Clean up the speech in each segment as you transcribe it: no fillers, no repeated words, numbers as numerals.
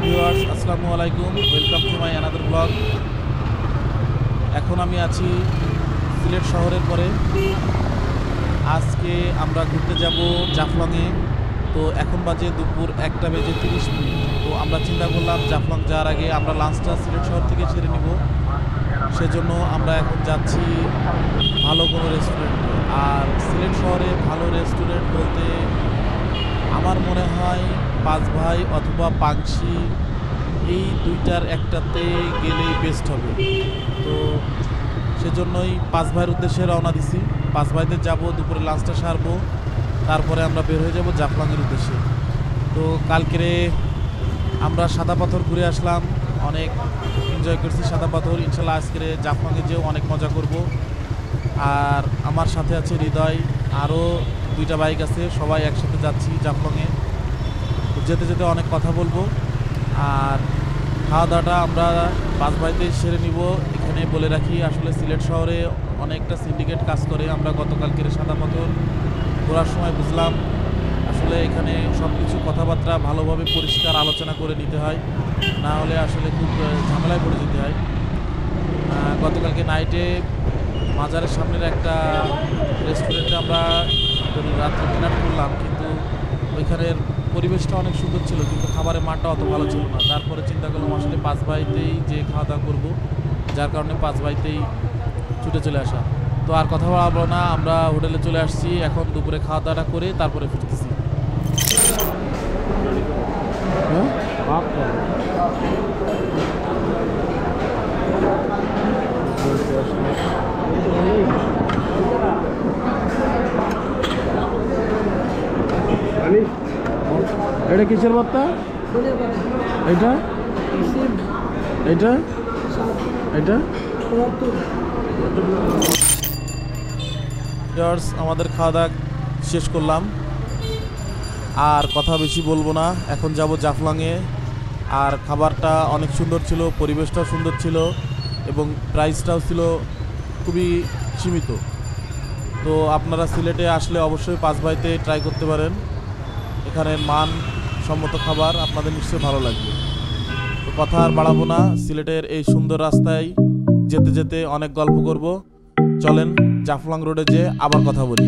Viewers, আসসালামু আলাইকুম, welcome to my another blog. এখন আমি আছি সিলেট শহরের পরে। আজকে আমরা ঘুরতে যাব জাফলংয়ে। তো এখন বাজে দুপুর 1:30। তো আমরা চিন্তা করলাম জাফলং যাওয়ার আগে আমরা লাঞ্চটা সিলেট শহর থেকে সেরে নিব। সেজন্য আমরা এখন যাচ্ছি ভালো কোনো রেস্টুরেন্টে। আর সিলেট শহরে ভালো রেস্টুরেন্ট বলতে আমার মনে হয় পাঁচ ভাই অথবা পাংশি, এই দুইটার একটাতে গেলেই বেস্ট হবে। তো সেজন্যই পাঁচ ভাইয়ের উদ্দেশ্যে রওনা দিছি। পাঁচ ভাইতে যাব, দুপুরে লাঞ্চটা সারবো, তারপরে আমরা বের হয়ে যাব জাফলংয়ের উদ্দেশ্যে। তো কালকেরে আমরা সাদা পাথর ঘুরে আসলাম, অনেক এনজয় করছি সাদা পাথর। ইনশাল্লাহ আজকে জাফলংয়ে যেও অনেক মজা করব। আর আমার সাথে আছে হৃদয়, আরও দুইটা বাইক আছে, সবাই একসাথে যাচ্ছি জাফলংয়ে। যেতে যেতে অনেক কথা বলবো। আর খাওয়া দাওয়াটা আমরা পাঁচ ভাইতে সেরে নিব। এখানে বলে রাখি, আসলে সিলেট শহরে অনেকটা সিন্ডিকেট কাজ করে। আমরা গতকালকের সাদা পাথর ঘোরার সময় বুঝলাম আসলে এখানে সব কিছু কথাবার্তা ভালোভাবে পরিষ্কার আলোচনা করে নিতে হয়, না হলে আসলে খুব ঝামেলায় পড়ে যেতে হয়। গতকালকে নাইটে মাজারের সামনের একটা রেস্টুরেন্টে আমরা রাত্রে ডিনার করলাম, কিন্তু ওইখানের পরিবেশটা অনেক সুন্দর ছিল, কিন্তু খাবারের মানটা অত ভালো ছিল না। তারপরে চিন্তা করলাম আসলে পাঁচ ভাইতেই যে খাওয়া দাওয়া করবো, যার কারণে পাঁচ ভাইতেই ছুটে চলে আসা। তো আর কথা বলবো না, আমরা হোটেলে চলে আসছি। এখন দুপুরে খাওয়া দাওয়াটা করে তারপরে ফিরতেছি। এটা কিসের ভর্তা? এটা এটা এটা আমাদের খাওয়া দাওয়া শেষ করলাম, আর কথা বেশি বলবো না। এখন যাব জাফলংয়ে। আর খাবারটা অনেক সুন্দর ছিল, পরিবেশটাও সুন্দর ছিল এবং প্রাইসটাও ছিল খুবই সীমিত। তো আপনারা সিলেটে আসলে অবশ্যই পাঁচ ভাইতে ট্রাই করতে পারেন। এখানের মান সম্মত খাবার আপনাদের নিশ্চয়ই ভালো লাগবে। তো কথা আর বাড়াবো না, সিলেটের এই সুন্দর রাস্তায় যেতে যেতে অনেক গল্প করব। চলেন জাফলং রোডে যেয়ে আবার কথা বলি।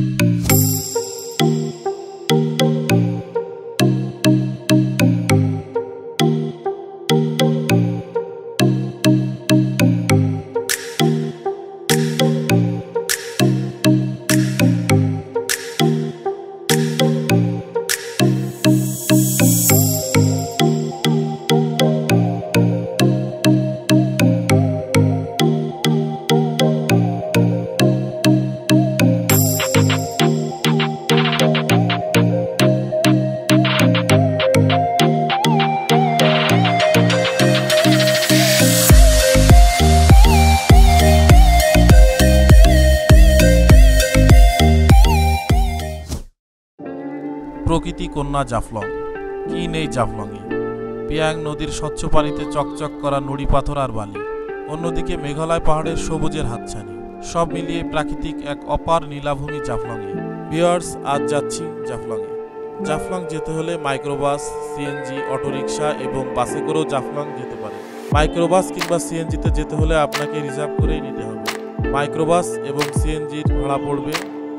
প্রকৃতি কন্যা জাফলং, কি নেই জাফলংয়ে? পিয়াং নদীর স্বচ্ছ পানিতে চকচক করা নুড়ি পাথর আর বালি, অন্যদিকে মেঘালয় পাহাড়ের সবুজের হাতছানি, সব মিলিয়ে প্রাকৃতিক এক অপার নীলাভূমি জাফলংয়ে। ভিউয়ার্স, আজ যাচ্ছি জাফলংয়ে। জাফলং যেতে হলে মাইক্রোবাস, সিএনজি, অটোরিকশা এবং বাসে করেও জাফলং যেতে পারে। মাইক্রোবাস কিংবা সিএনজিতে যেতে হলে আপনাকে রিজার্ভ করেই নিতে হবে। মাইক্রোবাস এবং সিএনজির ভাড়া পড়বে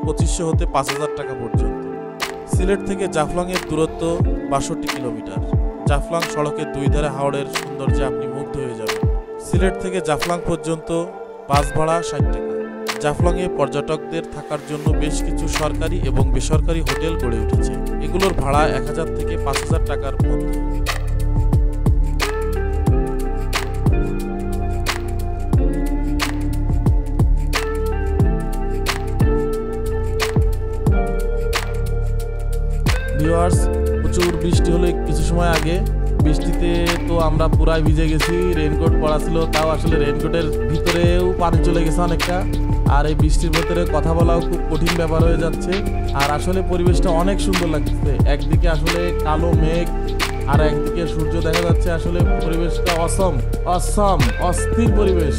2500 হতে 5000 টাকা পর্যন্ত। সিলেট থেকে জাফলংয়ের দূরত্ব 62 কিলোমিটার। জাফলং সড়কের দুই ধারে হাওড়ের সৌন্দর্যে আপনি মুগ্ধ হয়ে যাবেন। সিলেট থেকে জাফলং পর্যন্ত বাস ভাড়া 60 টাকা। জাফলংয়ে পর্যটকদের থাকার জন্য বেশ কিছু সরকারি এবং বেসরকারি হোটেল গড়ে উঠেছে। এগুলোর ভাড়া 1000 থেকে 5000 টাকার মধ্যে। ভিউয়ার্স, প্রচুর বৃষ্টি হলো কিছু সময় আগে। বৃষ্টিতে তো আমরা পুরাই ভিজে গেছি, রেইনকোট পরা ছিল, তাও আসলে রেইনকোটের ভিতরেও পানি চলে গেছে অনেকটা। আর এই বৃষ্টির ভিতরে কথা বলাও খুব কঠিন ব্যাপার হয়ে যাচ্ছে। আর আসলে পরিবেশটা অনেক সুন্দর লাগছে। একদিকে আসলে কালো মেঘ আর একদিকে সূর্য দেখা যাচ্ছে। আসলে পরিবেশটা অস্থির পরিবেশ।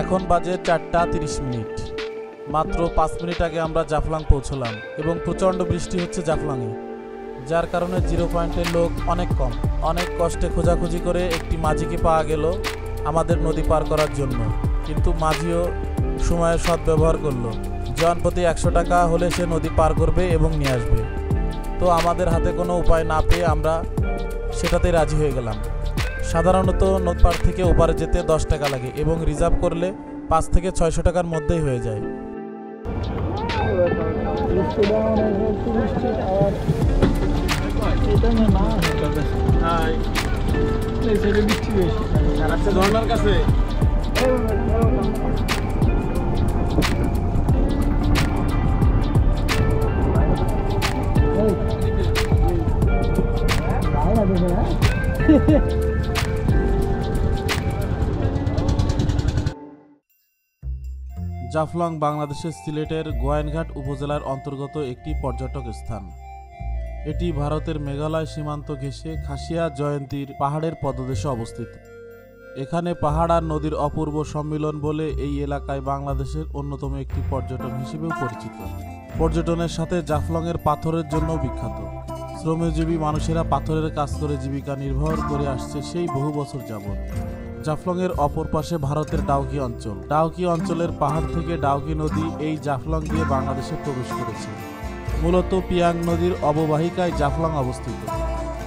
এখন বাজে 4টা 30 মিনিট। মাত্র 5 মিনিট আগে আমরা জাফলং পৌঁছলাম এবং প্রচণ্ড বৃষ্টি হচ্ছে জাফলংয়ে, যার কারণে জিরো পয়েন্টের লোক অনেক কম। অনেক কষ্টে খোঁজাখুঁজি করে একটি মাঝিকে পাওয়া গেল আমাদের নদী পার করার জন্য, কিন্তু মাঝিও সময়ের সদ্ব্যবহার করলো। জনপ্রতি 100 টাকা হলে সে নদী পার করবে এবং নিয়ে আসবে। তো আমাদের হাতে কোনো উপায় না পেয়ে আমরা সেটাতে রাজি হয়ে গেলাম। সাধারণত নদ পার থেকে ওপারে যেতে 10 টাকা লাগে এবং রিজার্ভ করলে 5 থেকে 600 টাকার মধ্যেই হয়ে যায়। ঝর্ণার কাছে জাফলং বাংলাদেশের সিলেটের গোয়াইনঘাট উপজেলার অন্তর্গত একটি পর্যটক স্থান। এটি ভারতের মেঘালয় সীমান্ত ঘেঁষে খাসিয়া জয়ন্তীর পাহাড়ের পদদেশে অবস্থিত। এখানে পাহাড় আর নদীর অপূর্ব সম্মিলন বলে এই এলাকায় বাংলাদেশের অন্যতম একটি পর্যটন হিসেবেও পরিচিত। পর্যটনের সাথে জাফলংয়ের পাথরের জন্য বিখ্যাত। শ্রমজীবী মানুষেরা পাথরের কাজ করে জীবিকা নির্বাহ করে আসছে সেই বহু বছর যাবৎ। জাফলংয়ের অপর পাশে ভারতের ডাউকি অঞ্চল। ডাউকি অঞ্চলের পাহাড় থেকে ডাউকি নদী এই জাফলং দিয়ে বাংলাদেশে প্রবেশ করেছে। মূলত পিয়াং নদীর অববাহিকায় জাফলং অবস্থিত।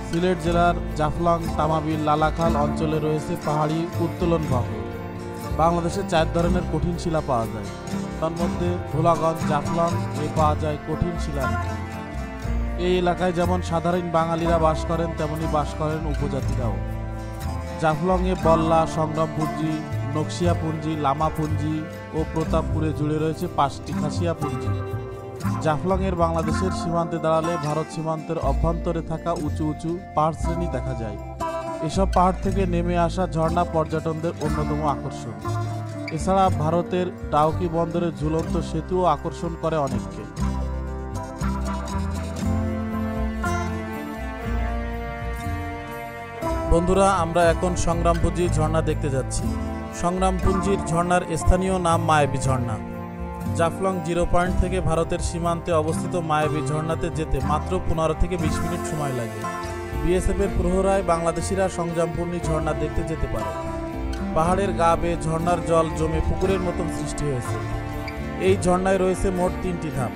সিলেট জেলার জাফলং, তামাবিল, লালাখাল অঞ্চলে রয়েছে পাহাড়ি উত্তোলন বাহু। বাংলাদেশে 4 ধরনের কঠিন শিলা পাওয়া যায়। তার মধ্যে ভোলাগঞ্জ, জাফলং এ পাওয়া যায় কঠিন শিলা। এই এলাকায় যেমন সাধারণ বাঙালিরা বাস করেন, তেমনি বাস করেন উপজাতিরাও। জাফলংয়ে বল্লা, সংগ্রামপুঞ্জি, নকশিয়াপুঞ্জি, লামাপুঞ্জি ও প্রতাপপুরে জুড়ে রয়েছে 5টি খাসিয়াপুঞ্জি। জাফলংয়ের বাংলাদেশের সীমান্তে দাঁড়ালে ভারত সীমান্তের অভ্যন্তরে থাকা উঁচু উঁচু পাহাড় শ্রেণী দেখা যায়। এসব পাহাড় থেকে নেমে আসা ঝর্ণা পর্যটকদের অন্যতম আকর্ষণ। এছাড়া ভারতের ডাউকি বন্দরের ঝুলন্ত সেতুও আকর্ষণ করে অনেককে। বন্ধুরা, আমরা এখন সংগ্রামপুঞ্জির ঝর্ণা দেখতে যাচ্ছি। সংগ্রামপুঞ্জির ঝর্ণার স্থানীয় নাম মায়াবী ঝর্ণা। জাফলং জিরো পয়েন্ট থেকে ভারতের সীমান্তে অবস্থিত মায়াবী ঝর্ণাতে যেতে মাত্র 15 থেকে 20 মিনিট সময় লাগে। বিএসএফের প্রহরায় বাংলাদেশিরা সংগ্রামপুঞ্জি ঝর্ণা দেখতে যেতে পারে। পাহাড়ের গা বেয়ে ঝর্ণার জল জমে পুকুরের মতন সৃষ্টি হয়েছে। এই ঝর্ণায় রয়েছে মোট 3টি ধাপ।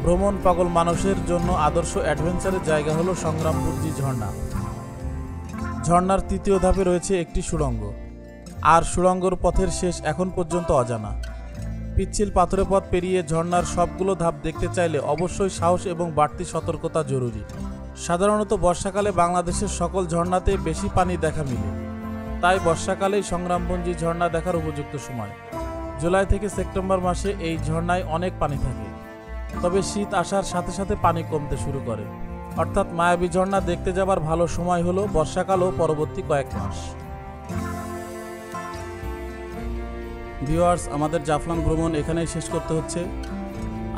ভ্রমণ পাগল মানুষের জন্য আদর্শ অ্যাডভেঞ্চারের জায়গা হলো সংগ্রামপুঞ্জি ঝর্ণা। ঝর্ণার 3য় ধাপে রয়েছে একটি সুড়ঙ্গ, আর সুড়ঙ্গর পথের শেষ এখন পর্যন্ত অজানা। পিচ্ছিল পাথরের পথ পেরিয়ে ঝর্ণার সবগুলো ধাপ দেখতে চাইলে অবশ্যই সাহস এবং বাড়তি সতর্কতা জরুরি। সাধারণত বর্ষাকালে বাংলাদেশের সকল ঝর্ণাতে বেশি পানি দেখা মিলে, তাই বর্ষাকালেই সংগ্রামপুঞ্জি ঝর্ণা দেখার উপযুক্ত সময়। জুলাই থেকে সেপ্টেম্বর মাসে এই ঝর্ণায় অনেক পানি থাকে, তবে শীত আসার সাথে সাথে পানি কমতে শুরু করে। অর্থাৎ মায়াবী ঝর্ণা দেখতে যাবার ভালো সময় হলো বর্ষাকাল ও পরবর্তী কয়েক মাস। ভিউয়ার্স, আমাদের জাফলং ভ্রমণ এখানেই শেষ করতে হচ্ছে।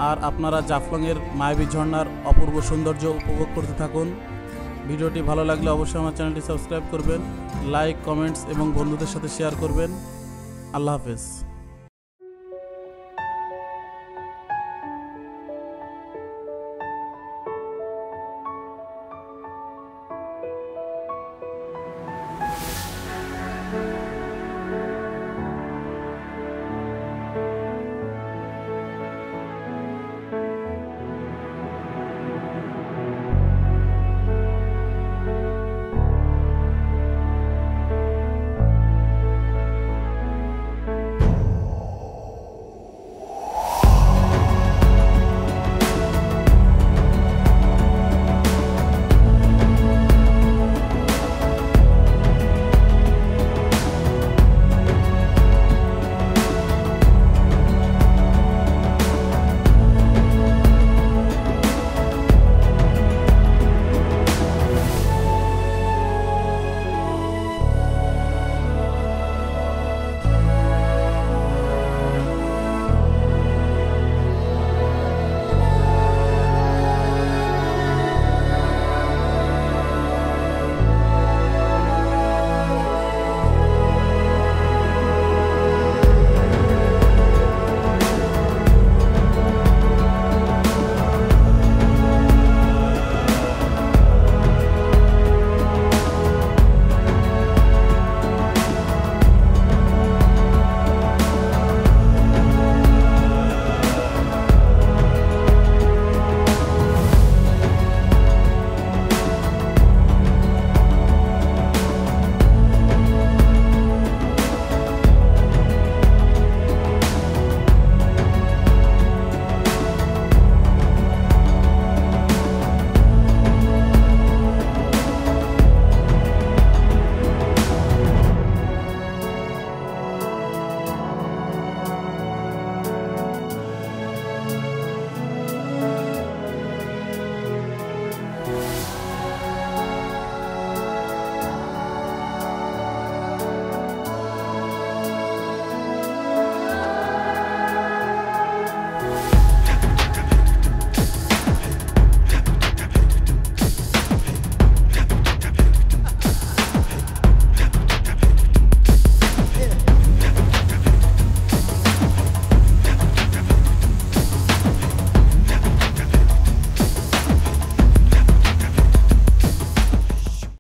আর আপনারা জাফলংয়ের মায়াবী ঝর্ণার অপূর্ব সৌন্দর্য উপভোগ করতে থাকুন। ভিডিওটি ভালো লাগলে অবশ্যই আমার চ্যানেলটি সাবস্ক্রাইব করবেন, লাইক, কমেন্টস এবং বন্ধুদের সাথে শেয়ার করবেন। আল্লাহ হাফেজ।